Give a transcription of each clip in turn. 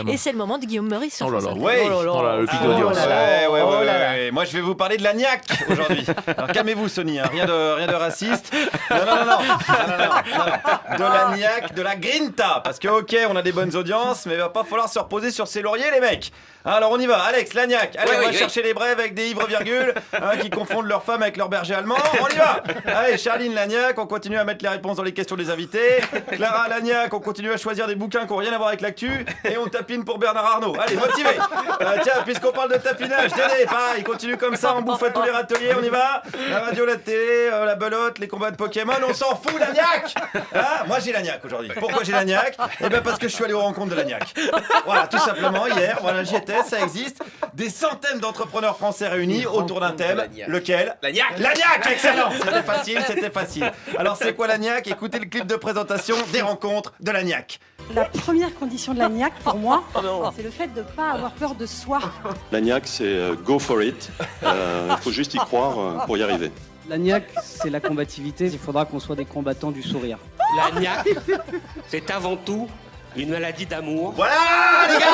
Et c'est le moment de Guillaume Meurice sur Oh là France là. Inter. Ouais. Oh là, le pic d'audience. Ouais. Moi, je vais vous parler de l'agnac aujourd'hui. Alors, calmez-vous, Sony, hein. Rien de raciste. Non. De l'agnac, de la grinta. Parce que, ok, on a des bonnes audiences, mais il va pas falloir se reposer sur ses lauriers, les mecs. Alors, on y va. Alex, l'agnac. Allez, on va chercher les brèves avec des ivres virgules qui confondent leurs femmes avec leurs bergers allemands. On y va. Allez, Charline Lagnac, on continue à mettre les réponses dans les questions des invités. Clara Lagnac, on continue à choisir des bouquins qui n'ont rien à voir avec l'actu. Et on tapine pour Bernard Arnault. Allez, motivé. Tiens, puisqu'on parle de tapinage, Dédé, pareil, continue comme ça, on bouffe à tous les râteliers, on y va. La radio, la télé, la belote, les combats de Pokémon, on s'en fout, l'agnac. Hein, moi, j'ai l'agnac aujourd'hui. Pourquoi j'ai l'agnac? Eh bien, parce que je suis allé aux rencontres de l'agnac. Voilà, tout simplement, hier, voilà, j'y étais, ça existe. Des centaines d'entrepreneurs français réunis autour d'un thème. Lequel? L'agnac. L'agnac, excellent. C'était facile. Alors, c'est quoi l'agnac? Écoutez le clip de présentation des rencontres de l'agnac. La première condition de l'agnac, pour moi, c'est le fait de ne pas avoir peur de soi. L'agnac, c'est go for it. Il faut juste y croire pour y arriver. L'agnac, c'est la combativité. Il faudra qu'on soit des combattants du sourire. L'agnac, c'est avant tout une maladie d'amour. Voilà, les gars.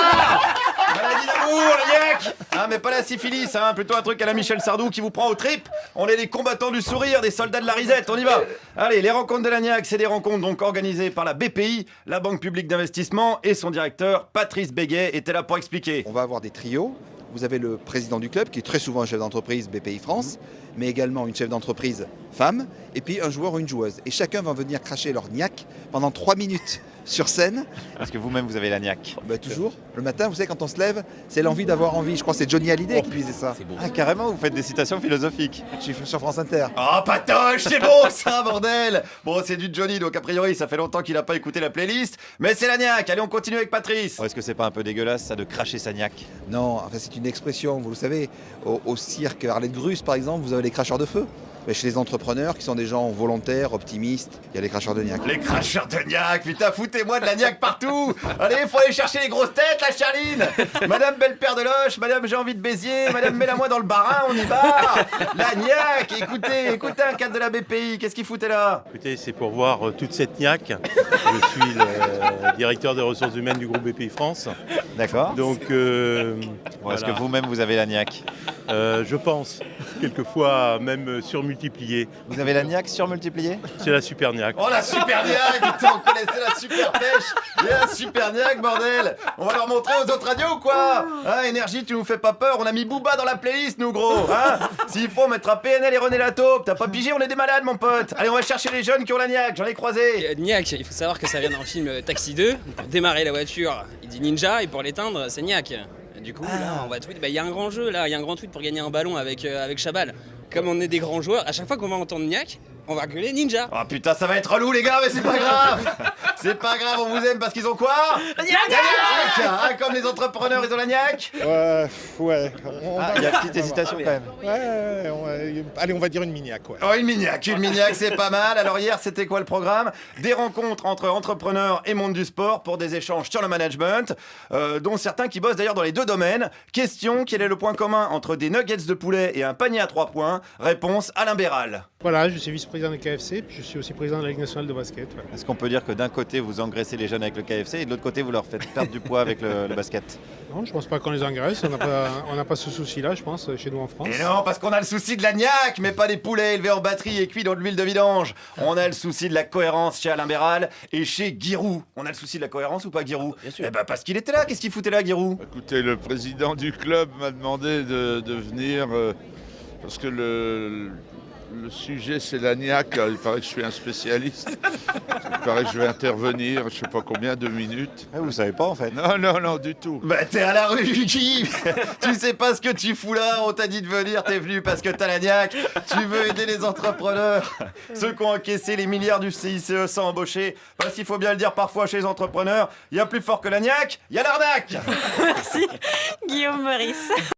Maladie d'amour, l'agnac. Ah, mais pas la syphilis, hein, plutôt un truc à la Michel Sardou qui vous prend aux tripes. On est des combattants du sourire, des soldats de la risette, on y va. Allez, les rencontres de l'agnac, c'est des rencontres donc organisées par la BPI, la Banque Publique d'Investissement, et son directeur, Patrice Béguet, était là pour expliquer. On va avoir des trios. Vous avez le président du club, qui est très souvent un chef d'entreprise BPI France, mais également une chef d'entreprise femme, et puis un joueur ou une joueuse. Et chacun va venir cracher leur gnac pendant 3 minutes sur scène. Parce que vous-même, vous avez l'agnac. Toujours. Le matin, vous savez, quand on se lève, c'est l'envie d'avoir envie. Je crois que c'est Johnny Hallyday qui disait ça. Ah, carrément, vous faites des citations philosophiques. Je suis sur France Inter. Oh, patoche, c'est beau ça, bordel. Bon, c'est du Johnny, donc a priori, ça fait longtemps qu'il n'a pas écouté la playlist. Mais c'est l'agnac, allez, on continue avec Patrice. Est-ce que c'est pas un peu dégueulasse, ça, de cracher sa gnac? Non, enfin, c'est une expression, vous le savez. Au cirque Arlette Grus, par exemple, vous avez les cracheurs de feu. Mais chez les entrepreneurs, qui sont des gens volontaires, optimistes, il y a les cracheurs de gnac. Les cracheurs de gnac, putain, foutez-moi de la gnac partout. Allez, faut aller chercher les grosses têtes, la Charline. Madame Belle-Père de Loche, Madame J'ai envie de Béziers, Madame Mets-la-moi dans le barin, on y va. La gnac, écoutez un cadre de la BPI, qu'est-ce qu'il foutait là? Écoutez, c'est pour voir toute cette gnac. Je suis le directeur des ressources humaines du groupe BPI France. D'accord. Donc, Est-ce que vous-même, vous avez la gnac? je pense, quelquefois même surmultiplié. Vous avez la gnac surmultipliée? C'est la super gnac. Oh, la super gnac, putain, on connaissait la super pêche. Il y a la super gnac, bordel. On va leur montrer aux autres radios ou quoi? Hein, Énergie, tu nous fais pas peur, on a mis Booba dans la playlist, nous, gros. Hein, s'il faut, on mettra PNL et René Lataupe. T'as pas pigé, on est des malades, mon pote. Allez, on va chercher les jeunes qui ont la gnac, j'en ai croisé. Gnac, il faut savoir que ça vient d'un film Taxi 2. Pour démarrer la voiture, il dit ninja, et pour l'éteindre, c'est gnac. Du coup, là, on va tweet. Il y a un grand jeu, là, il y a un grand tweet pour gagner un ballon avec Chabal. Comme on est des grands joueurs, à chaque fois qu'on va entendre gnac, on va gueuler ninja. Oh putain, ça va être relou, les gars, mais c'est pas grave. C'est pas grave, on vous aime parce qu'ils ont quoi? La gnac, hein, comme les entrepreneurs, ils ont la gnac. Ouais. Il y a une petite hésitation quand même. Allez, on va dire une miniac, ouais. Oh, une miniac, c'est pas mal. Alors hier, c'était quoi le programme? Des rencontres entre entrepreneurs et monde du sport pour des échanges sur le management, dont certains qui bossent d'ailleurs dans les deux domaines. Question, quel est le point commun entre des nuggets de poulet et un panier à 3 points? Réponse, Alain Béral. Voilà, je suis vice-président de KFC, puis je suis aussi président de la Ligue nationale de basket. Voilà. Est-ce qu'on peut dire que d'un côté, vous engraissez les jeunes avec le KFC et de l'autre côté, vous leur faites perdre du poids avec le basket? Non, je pense pas qu'on les engraisse, on n'a pas ce souci-là, je pense, chez nous en France. Et non, parce qu'on a le souci de la gnac, mais pas des poulets élevés en batterie et cuits dans de l'huile de vidange. On a le souci de la cohérence chez Alain Béral et chez Giroud. On a le souci de la cohérence ou pas, Giroud? Bien sûr. Eh ben parce qu'il était là, qu'est-ce qu'il foutait là, Giroud? Écoutez, le président du club m'a demandé de venir parce que le sujet c'est l'agnac. Il paraît que je suis un spécialiste. Il paraît que je vais intervenir, je sais pas combien, 2 minutes. Vous savez pas en fait. Non, du tout. Bah t'es à la rue, Guy. Tu sais pas ce que tu fous là, on t'a dit de venir, t'es venu parce que t'as la gnac. Tu veux aider les entrepreneurs, ceux qui ont encaissé les milliards du CICE sans embaucher. Parce qu'il faut bien le dire parfois chez les entrepreneurs, il y a plus fort que la gnac, il y a l'arnaque. Merci, Guillaume Meurice.